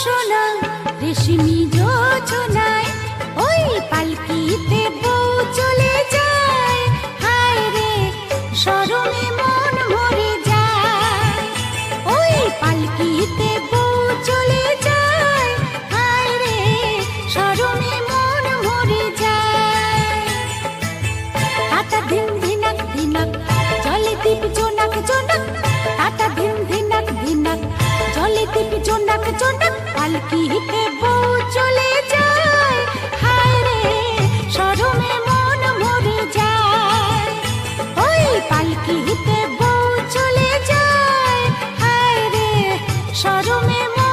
সোনা রেশমি যোজনায় ওই পালকিতে বউ চলে যায়, হায় রে শরমে মন মরে যায়। ওই পালকিতে বউ চলে যায়, হায় রে শরমে মন মরে যায়। টাটা ধিন ধিনাক ধিনাক জলে দীপ জোনাক জোনাক, টাটা ধিন ধিনাক ধিনাক জলে দীপ জোনাক জোনাক, পালকিতে বউ চলে যায়, হায় রে শরমে মন মরে যায়। ওই পালকিতে বউ চলে যায়, হায় রে শরমে মন